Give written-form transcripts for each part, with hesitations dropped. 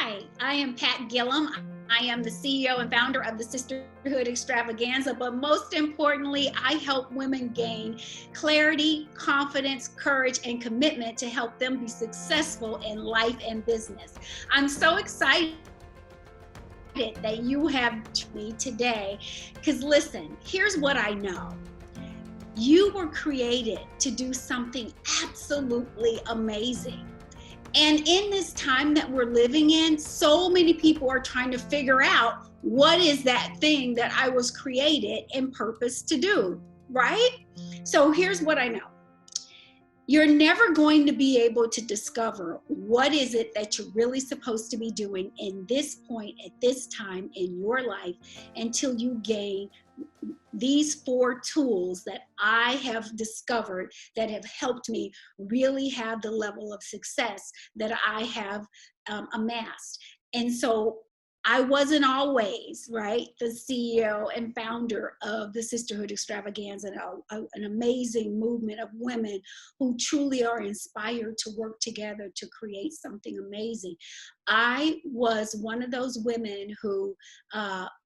Hi, I am Pat Gillum. I am the CEO and founder of the Sisterhood Extravaganza, but most importantly, I help women gain clarity, confidence, courage, and commitment to help them be successful in life and business. I'm so excited that you have me today because listen, here's what I know. You were created to do something absolutely amazing. And in this time that we're living in, so many people are trying to figure out what is that thing that I was created and purposed to do, right? So here's what I know. You're never going to be able to discover what is it that you're really supposed to be doing in this point at this time in your life until you gain these 4 tools that I have discovered that have helped me really have the level of success that I have amassed. And so I wasn't always, right, the CEO and founder of the Sisterhood Extravaganza, an amazing movement of women who truly are inspired to work together to create something amazing. I was one of those women who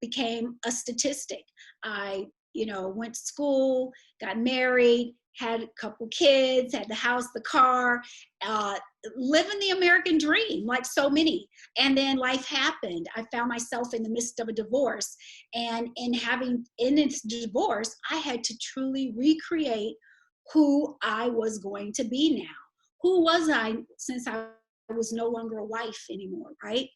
became a statistic. I went to school, got married, had a couple kids, had the house, the car, living the American dream like so many. And then life happened. I found myself in the midst of a divorce. And in this divorce, I had to truly recreate who I was going to be now. Who was I since I was no longer a wife anymore, right?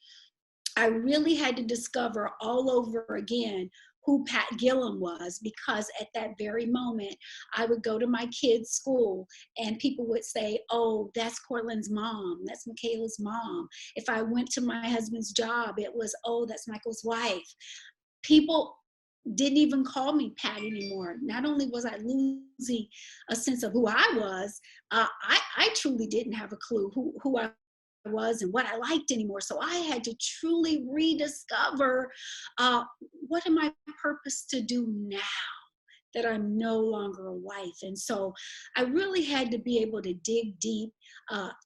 I really had to discover all over again who Pat Gillum was, because at that very moment, I would go to my kids' school and people would say, oh, that's Cortland's mom, that's Michaela's mom. If I went to my husband's job, it was, oh, that's Michael's wife. People didn't even call me Pat anymore. Not only was I losing a sense of who I was, I truly didn't have a clue who I was and what I liked anymore. So I had to truly rediscover what am I purpose to do now that I'm no longer a wife. And so I really had to be able to dig deep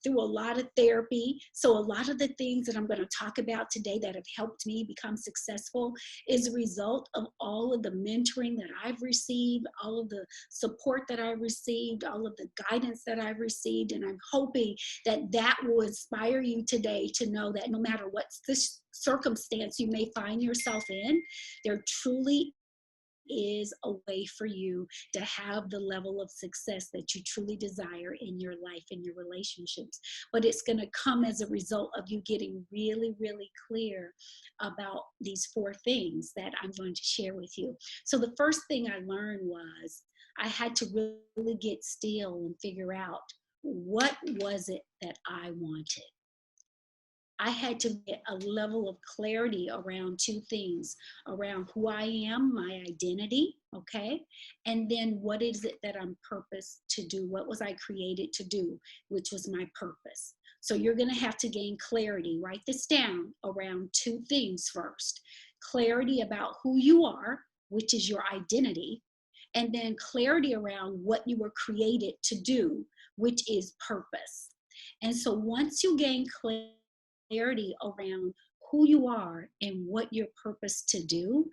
through a lot of therapy. So a lot of the things that I'm going to talk about today that have helped me become successful is a result of all of the mentoring that I've received, all of the support that I've received, all of the guidance that I've received. And I'm hoping that that will inspire you today to know that no matter what this circumstance you may find yourself in, there truly is a way for you to have the level of success that you truly desire in your life and your relationships. But it's going to come as a result of you getting really, really clear about these 4 things that I'm going to share with you. So the first thing I learned was I had to really get still and figure out what was it that I wanted. I had to get a level of clarity around 2 things, around who I am, my identity, okay? And then what is it that I'm purposed to do? What was I created to do, which was my purpose. So you're gonna have to gain clarity. Write this down around 2 things first. Clarity about who you are, which is your identity, and then clarity around what you were created to do, which is purpose. And so once you gain clarity around who you are and what you're purposed to do,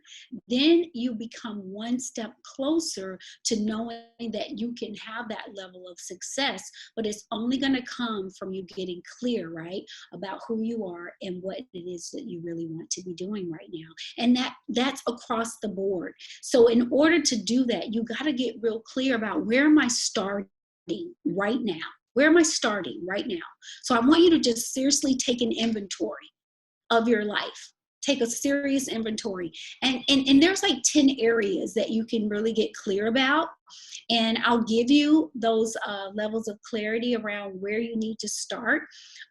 then you become one step closer to knowing that you can have that level of success, but it's only going to come from you getting clear, right, about who you are and what it is that you really want to be doing right now. And that's across the board. So in order to do that, you got to get real clear about where am I starting right now? Where am I starting right now? So I want you to just seriously take an inventory of your life. Take a serious inventory. And there's like 10 areas that you can really get clear about. And I'll give you those levels of clarity around where you need to start.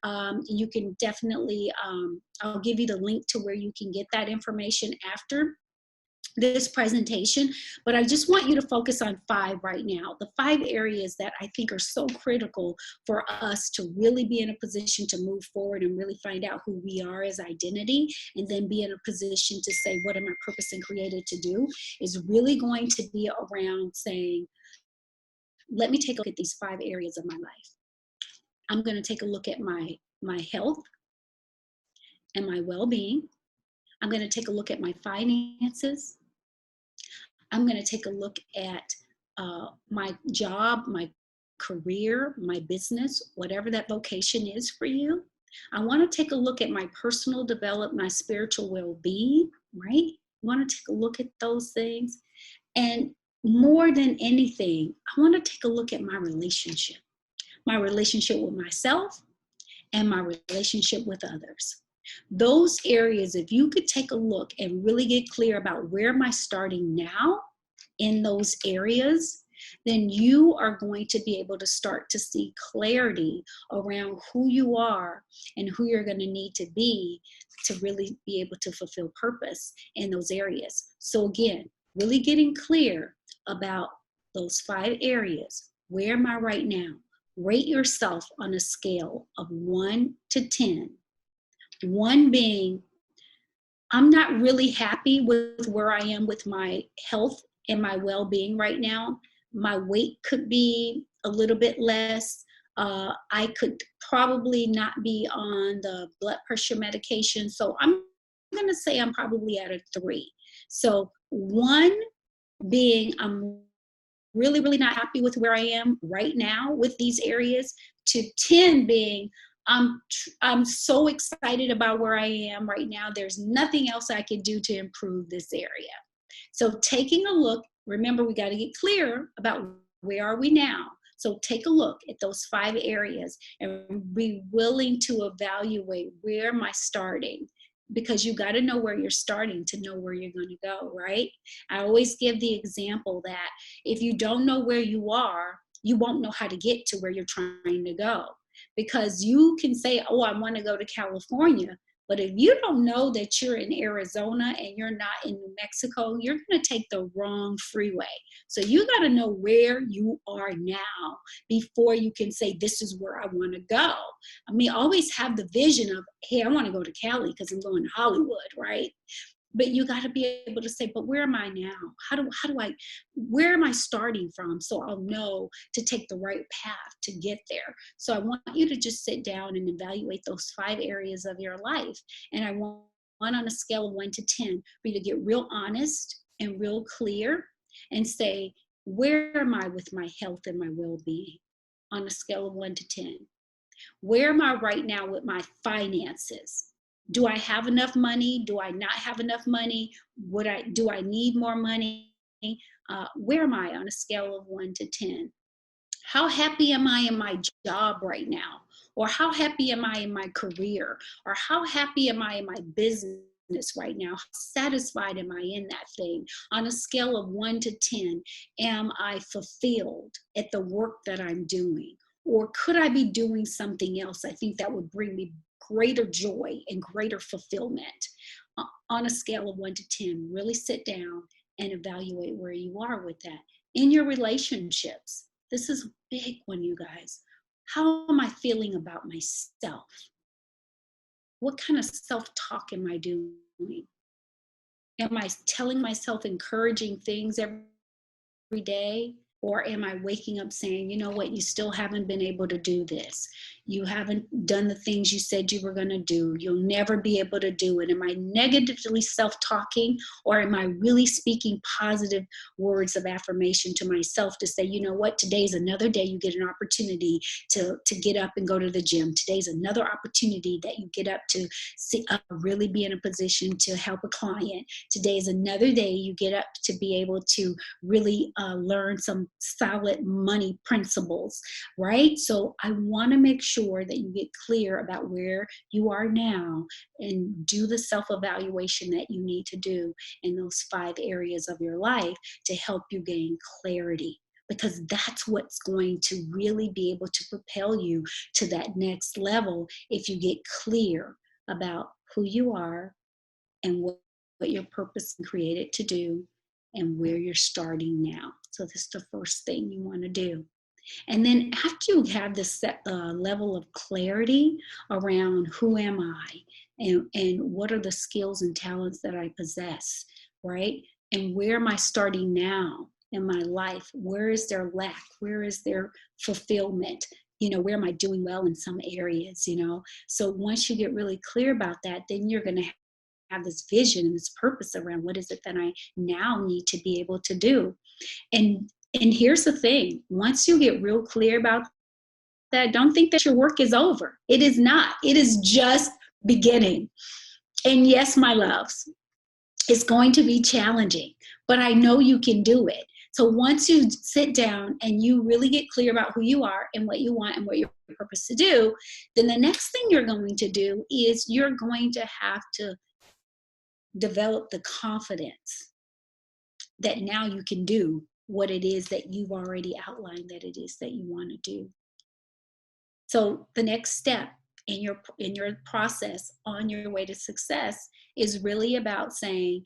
You can definitely, I'll give you the link to where you can get that information after this presentation, but I just want you to focus on 5 right now. The 5 areas that I think are so critical for us to really be in a position to move forward and really find out who we are as identity, and then be in a position to say, what am I purposed and created to do, is really going to be around saying, let me take a look at these 5 areas of my life. I'm going to take a look at my health, and my well-being. I'm going to take a look at my finances. I'm going to take a look at my job, my career, my business, whatever that vocation is for you. I want to take a look at my personal development, my spiritual well-being, right? I want to take a look at those things. And more than anything, I want to take a look at my relationship with myself and my relationship with others. Those areas, if you could take a look and really get clear about where am I starting now in those areas, then you are going to be able to start to see clarity around who you are and who you're going to need to be to really be able to fulfill purpose in those areas. So again, really getting clear about those 5 areas. Where am I right now? Rate yourself on a scale of 1 to 10. 1 being, I'm not really happy with where I am with my health and my well-being right now. My weight could be a little bit less. I could probably not be on the blood pressure medication. So I'm going to say I'm probably at a 3. So 1 being, I'm really, really not happy with where I am right now with these areas, to 10 being, I'm so excited about where I am right now. There's nothing else I can do to improve this area. So taking a look, remember we got to get clear about where are we now. So take a look at those 5 areas and be willing to evaluate where am I starting, because you got to know where you're starting to know where you're going to go, right? I always give the example that if you don't know where you are, you won't know how to get to where you're trying to go. Because you can say, oh, I want to go to California. But if you don't know that you're in Arizona and you're not in New Mexico, you're going to take the wrong freeway. So you got to know where you are now before you can say, this is where I want to go. I mean, always have the vision of, hey, I want to go to Cali because I'm going to Hollywood, right? But you got to be able to say, but where am I now? Where am I starting from? So I'll know to take the right path to get there. So I want you to just sit down and evaluate those 5 areas of your life. And I want on a scale of 1 to 10 for you to get real honest and real clear and say, where am I with my health and my well-being on a scale of 1 to 10? Where am I right now with my finances? Do I have enough money? Do I not have enough money? Do I need more money? Where am I on a scale of 1 to 10? How happy am I in my job right now? Or how happy am I in my career? Or how happy am I in my business right now? How satisfied am I in that thing? On a scale of 1 to 10, am I fulfilled at the work that I'm doing? Or could I be doing something else? I think that would bring me greater joy and greater fulfillment. On a scale of 1 to 10, really sit down and evaluate where you are with that. In your relationships, this is a big one, you guys. How am I feeling about myself? What kind of self-talk am I doing? Am I telling myself encouraging things every day? Or am I waking up saying, you know what, you still haven't been able to do this. You haven't done the things you said you were going to do. You'll never be able to do it. Am I negatively self-talking, or am I really speaking positive words of affirmation to myself to say, you know what, today's another day you get an opportunity to get up and go to the gym. Today's another opportunity that you get up to really be in a position to help a client. Today's another day you get up to be able to really learn some solid money principles, right? So I want to make sure that you get clear about where you are now and do the self-evaluation that you need to do in those 5 areas of your life to help you gain clarity, because that's what's going to really be able to propel you to that next level if you get clear about who you are and what your purpose is created to do and where you're starting now. So this is the first thing you want to do. And then after you have this level of clarity around who am I and what are the skills and talents that I possess, right? And where am I starting now in my life? Where is there lack? Where is there fulfillment? where am I doing well in some areas, So once you get really clear about that, then you're going to have this vision and this purpose around what is it that I now need to be able to do. And here's the thing, once you get real clear about that, don't think that your work is over. It is not. It is just beginning. And yes, my loves, it's going to be challenging, but I know you can do it. So once you sit down and you really get clear about who you are and what you want and what your purpose to do, then the next thing you're going to do is you're going to have to develop the confidence that now you can do what it is that you've already outlined that it is that you want to do. So the next step in your process on your way to success is really about saying,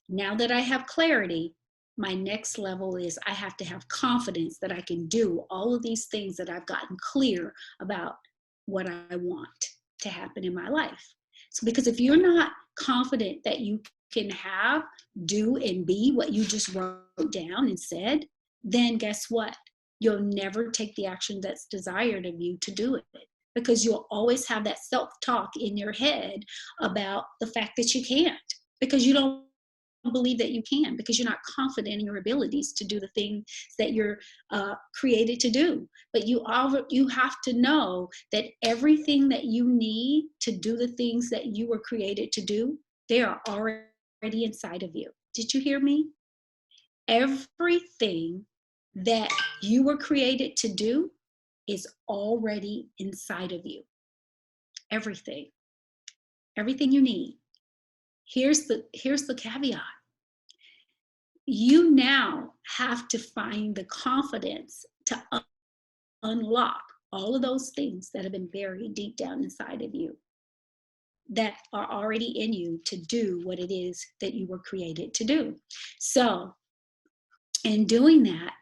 now that I have clarity, my next level is I have to have confidence that I can do all of these things that I've gotten clear about what I want to happen in my life. So because if you're not confident that you can have, do, and be what you just wrote down and said, then guess what? You'll never take the action that's desired of you to do it, because you'll always have that self-talk in your head about the fact that you can't, because you don't believe that you can, because you're not confident in your abilities to do the things that you're created to do. But you have to know that everything that you need to do the things that you were created to do, they are already inside of you. Did you hear me? Everything that you were created to do is already inside of you. Everything you need. Here's the caveat. You now have to find the confidence to unlock all of those things that have been buried deep down inside of you, that are already in you to do what it is that you were created to do. So in doing that,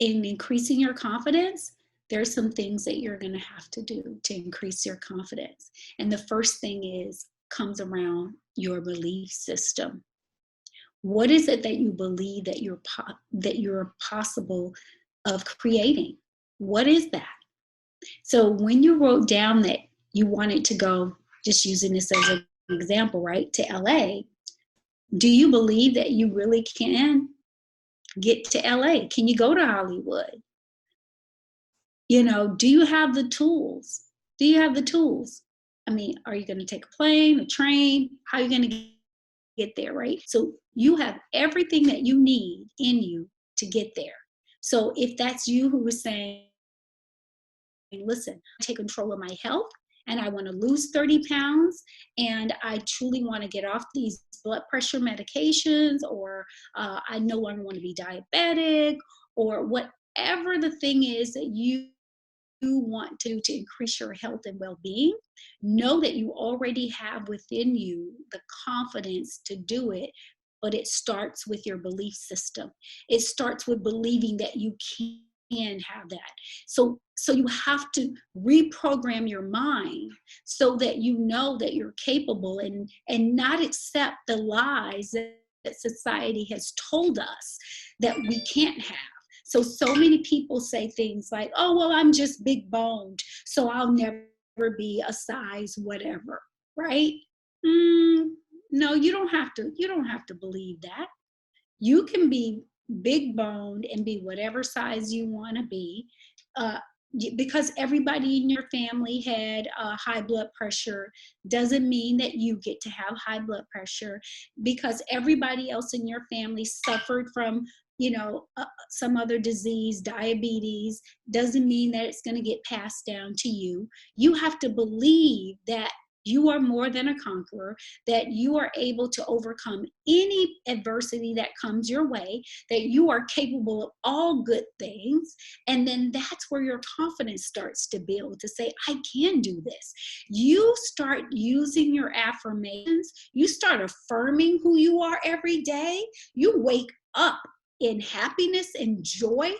in increasing your confidence, there's some things that you're going to have to do to increase your confidence. And the first thing comes around your belief system. What is it that you believe that you're possible of creating? What is that? So when you wrote down that you wanted to go, just using this as an example, right, to LA, do you believe that you really can get to LA? Can you go to Hollywood? Do you have the tools? I mean, are you going to take a plane, a train? How are you going to get there, right? So you have everything that you need in you to get there. So if that's you who is saying, listen, I take control of my health and I want to lose 30 pounds and I truly want to get off these blood pressure medications, or I no longer want to be diabetic, or whatever the thing is that you want to increase your health and well-being, know that you already have within you the confidence to do it. But it starts with your belief system. It starts with believing that you can have that. So you have to reprogram your mind so that you know that you're capable, and not accept the lies that society has told us that we can't have. So many people say things like, oh, well, I'm just big boned, so I'll never be a size whatever, right? No, you don't have to believe that. You can be big boned and be whatever size you want to be, because everybody in your family had high blood pressure doesn't mean that you get to have high blood pressure. Because everybody else in your family suffered from some other disease, diabetes, doesn't mean that it's going to get passed down to you. You have to believe that you are more than a conqueror, that you are able to overcome any adversity that comes your way, that you are capable of all good things. And then that's where your confidence starts to build, to say, I can do this. You start using your affirmations. You start affirming who you are every day. You wake up in happiness and joy.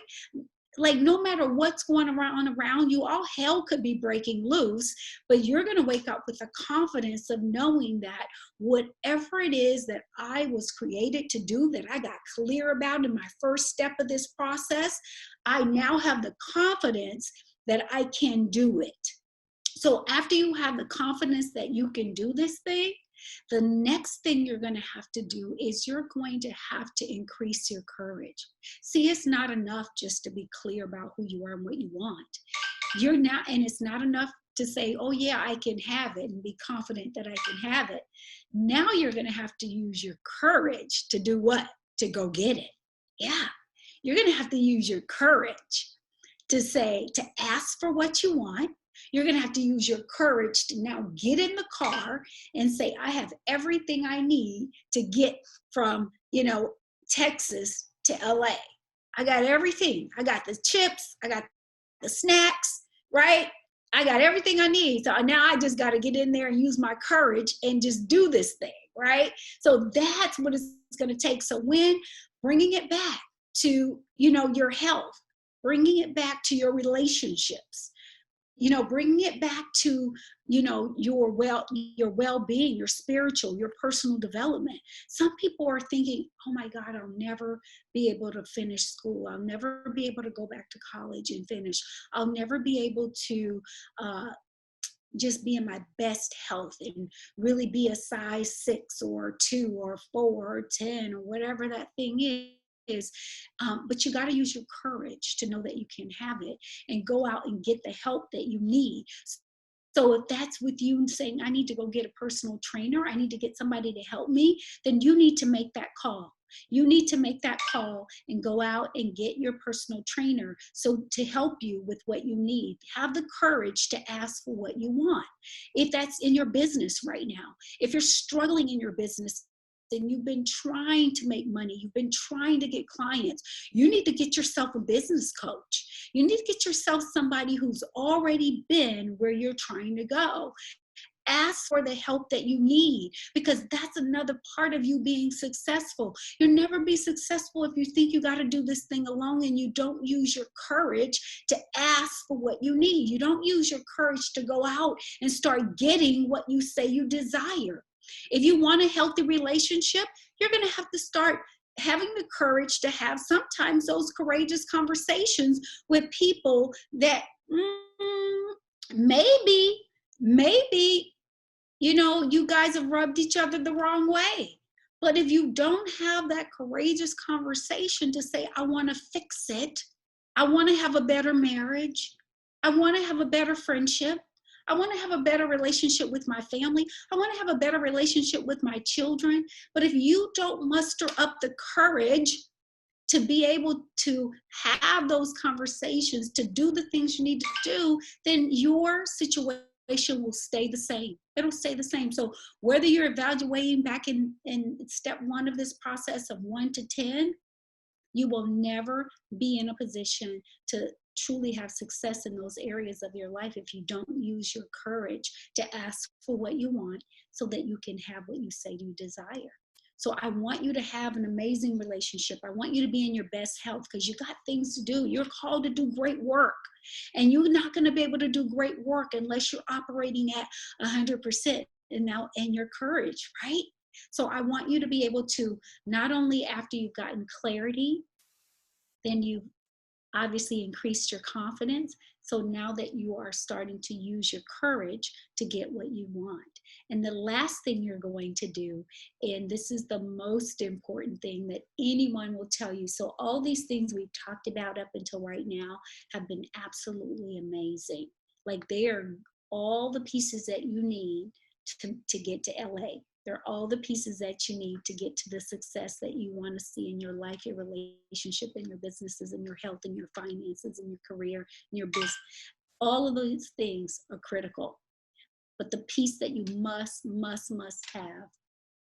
Like, no matter what's going around you, all hell could be breaking loose, but you're going to wake up with the confidence of knowing that whatever it is that I was created to do, that I got clear about in my first step of this process, I now have the confidence that I can do it. So after you have the confidence that you can do this thing, the next thing you're going to have to do is you're going to have to increase your courage. See, it's not enough just to be clear about who you are and what you want. You're not, and it's not enough to say, oh yeah, I can have it and be confident that I can have it. Now you're going to have to use your courage to do what? To go get it. Yeah. You're going to have to use your courage to say, to ask for what you want. You're going to have to use your courage to now get in the car and say, I have everything I need to get from, Texas to LA. I got everything. I got the chips. I got the snacks, right? I got everything I need. So now I just got to get in there and use my courage and just do this thing, right? So that's what it's going to take. So when bringing it back to, your health, bringing it back to your relationships, bringing it back to, your well-being, your spiritual, your personal development. Some people are thinking, oh my God, I'll never be able to finish school. I'll never be able to go back to college and finish. I'll never be able to just be in my best health and really be a size 6 or 2 or 4 or 10 or whatever that thing is. But you got to use your courage to know that you can have it and go out and get the help that you need. So if that's with you saying, I need to go get a personal trainer, I need to get somebody to help me, then you need to make that call. You need to make that call and go out and get your personal trainer so to help you with what you need. Have the courage to ask for what you want. If that's in your business right now, if you're struggling in your business, and you've been trying to make money, you've been trying to get clients, you need to get yourself a business coach. You need to get yourself somebody who's already been where you're trying to go. Ask for the help that you need, because that's another part of you being successful. You'll never be successful if you think you got to do this thing alone and you don't use your courage to ask for what you need. You don't use your courage to go out and start getting what you say you desire. If you want a healthy relationship, you're going to have to start having the courage to have sometimes those courageous conversations with people that maybe, you guys have rubbed each other the wrong way. But if you don't have that courageous conversation to say, I want to fix it, I want to have a better marriage, I want to have a better friendship, I want to have a better relationship with my family, I want to have a better relationship with my children. But if you don't muster up the courage to be able to have those conversations, to do the things you need to do, then your situation will stay the same. It'll stay the same. So whether you're evaluating back in step 1 of this process of 1 to 10, you will never be in a position to truly have success in those areas of your life if you don't use your courage to ask for what you want so that you can have what you say you desire. So I want you to have an amazing relationship. I want you to be in your best health because you got things to do. You're called to do great work. And you're not going to be able to do great work unless you're operating at 100% in your courage, right? So I want you to be able to, not only after you've gotten clarity, then you've obviously increased your confidence. So now that you are starting to use your courage to get what you want. And the last thing you're going to do, and this is the most important thing that anyone will tell you. So all these things we've talked about up until right now have been absolutely amazing. Like they are all the pieces that you need to get to LA. They're all the pieces that you need to get to the success that you want to see in your life, your relationship, and your businesses, and your health, and your finances, and your career, and your business. All of those things are critical. But the piece that you must have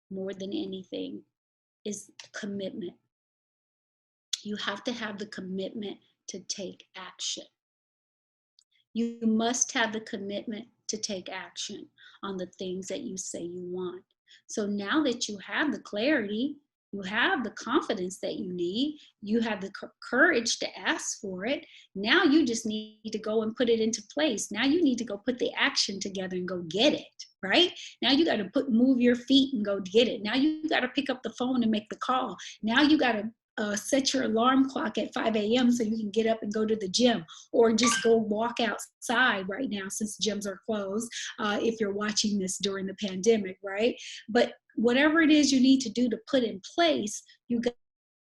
more than anything is commitment. You have to have the commitment to take action. You must have the commitment to take action on the things that you say you want. So now that you have the clarity, you have the confidence that you need, you have the courage to ask for it, now you just need to go and put it into place. Now you need to go put the action together and go get it, right? Now you got to move your feet and go get it. Now you got to pick up the phone and make the call. Now you got to set your alarm clock at 5 a.m. so you can get up and go to the gym, or just go walk outside right now since gyms are closed, if you're watching this during the pandemic, right? But whatever it is you need to do to put in place, you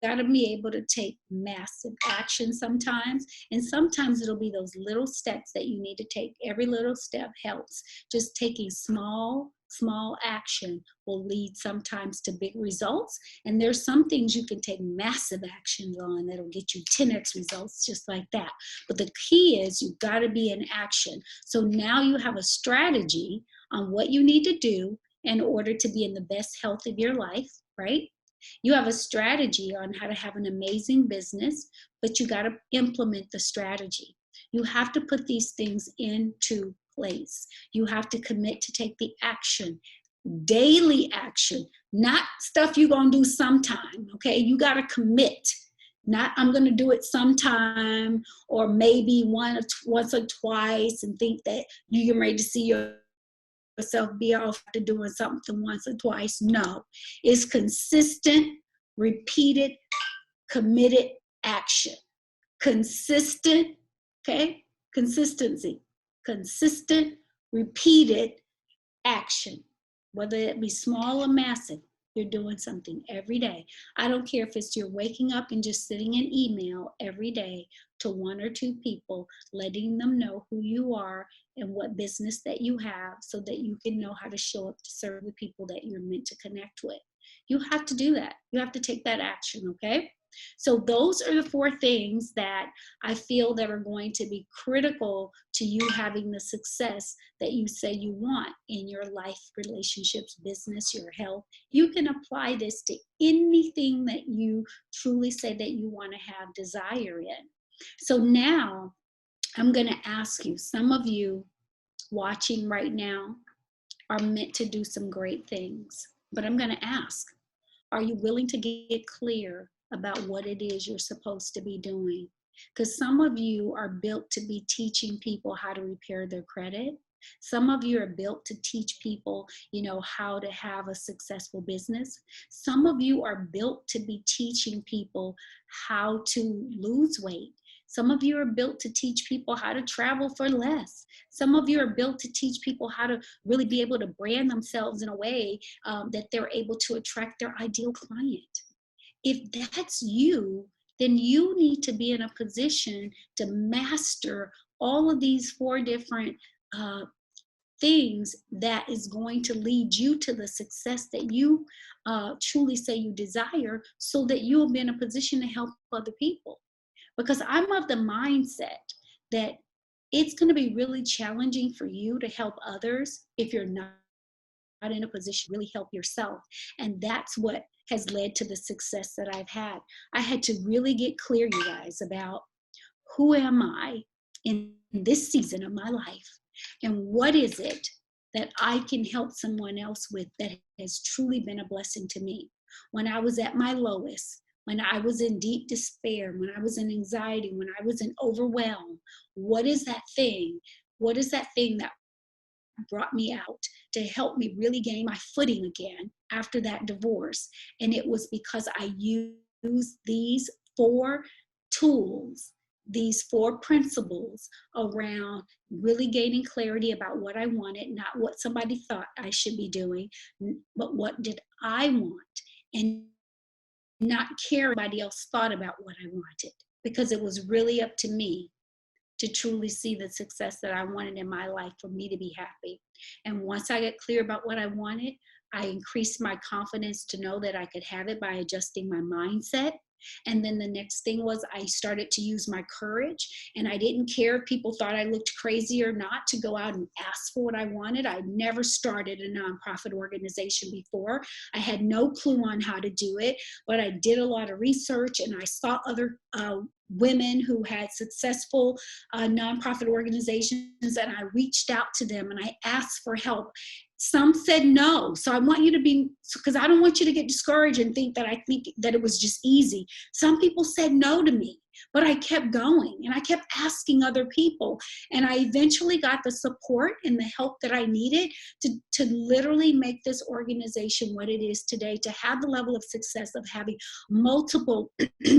got to be able to take massive action sometimes. And sometimes it'll be those little steps that you need to take. Every little step helps. Just taking small action will lead sometimes to big results. And there's some things you can take massive actions on that'll get you 10x results just like that. But the key is you've got to be in action. So now you have a strategy on what you need to do in order to be in the best health of your life, right? You have a strategy on how to have an amazing business, but you got to implement the strategy. You have to put these things into place. You have to commit to take the action, daily action, not stuff you're going to do sometime, okay? You got to commit. Not, I'm going to do it sometime, or maybe once or twice, and think that you're ready to see yourself be off to doing something once or twice. No, it's consistent, repeated, committed action. Consistent, okay? Consistency. Consistent, repeated action. Whether it be small or massive, you're doing something every day. I don't care if it's you're waking up and just sitting in email every day to 1 or 2 people, letting them know who you are and what business that you have, so that you can know how to show up to serve the people that you're meant to connect with. You have to do that. You have to take that action, okay? So those are the 4 things that I feel that are going to be critical to you having the success that you say you want in your life, relationships, business, your health. You can apply this to anything that you truly say that you want to have desire in. So now I'm going to ask you, some of you watching right now are meant to do some great things, but I'm going to ask, are you willing to get clear about what it is you're supposed to be doing? Because some of you are built to be teaching people how to repair their credit. Some of you are built to teach people, how to have a successful business. Some of you are built to be teaching people how to lose weight. Some of you are built to teach people how to travel for less. Some of you are built to teach people how to really be able to brand themselves in a way that they're able to attract their ideal client. If that's you, then you need to be in a position to master all of these 4 different things that is going to lead you to the success that you truly say you desire, so that you'll be in a position to help other people. Because I'm of the mindset that it's going to be really challenging for you to help others if you're not in a position to really help yourself. And that's what has led to the success that I've had. I had to really get clear, you guys, about who am I in this season of my life, and what is it that I can help someone else with that has truly been a blessing to me. When I was at my lowest, when I was in deep despair, when I was in anxiety, when I was in overwhelm, what is that thing? What is that thing that brought me out to help me really gain my footing again after that divorce? And it was because I used these 4 tools, these 4 principles around really gaining clarity about what I wanted, not what somebody thought I should be doing, but what did I want, and not care what anybody else thought about what I wanted, because it was really up to me to truly see the success that I wanted in my life for me to be happy. And once I got clear about what I wanted, I increased my confidence to know that I could have it by adjusting my mindset. And then the next thing was I started to use my courage, and I didn't care if people thought I looked crazy or not, to go out and ask for what I wanted. I never started a nonprofit organization before. I had no clue on how to do it, but I did a lot of research, and I saw other women who had successful nonprofit organizations, and I reached out to them and I asked for help. Some said no. So I want you to be, because I don't want you to get discouraged and think that I think that it was just easy. Some people said no to me. But I kept going and I kept asking other people. And I eventually got the support and the help that I needed to literally make this organization what it is today, to have the level of success of having multiple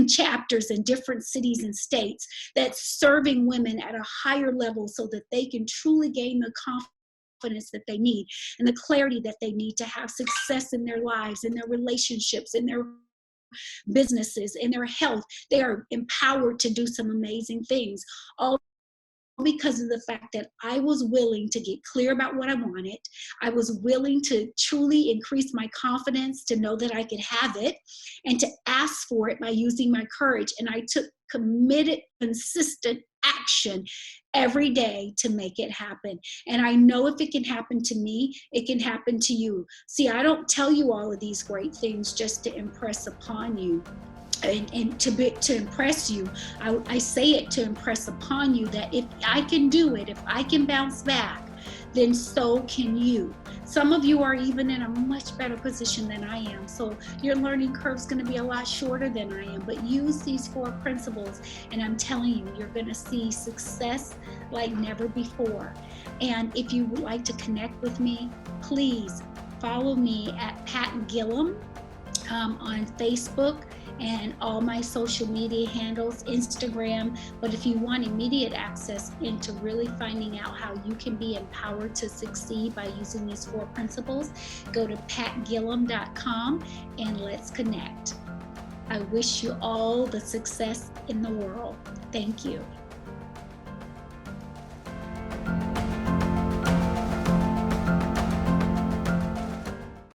chapters in different cities and states that's serving women at a higher level so that they can truly gain the confidence that they need and the clarity that they need to have success in their lives, in their relationships, in their businesses, in their health. They are empowered to do some amazing things, all because of the fact that I was willing to get clear about what I wanted. I was willing to truly increase my confidence, to know that I could have it, and to ask for it by using my courage. And I took committed, consistent action every day to make it happen. And I know if it can happen to me, it can happen to you. See, I don't tell you all of these great things just to impress upon you. And to impress you. I say it to impress upon you that if I can do it, if I can bounce back, then so can you. Some of you are even in a much better position than I am, so your learning curve is going to be a lot shorter than I am. But use these 4 principles, and I'm telling you, you're going to see success like never before. And if you would like to connect with me, please follow me at Pat Gillum on Facebook and all my social media handles, Instagram. But if you want immediate access into really finding out how you can be empowered to succeed by using these 4 principles, go to patgillum.com and let's connect. I wish you all the success in the world. Thank you.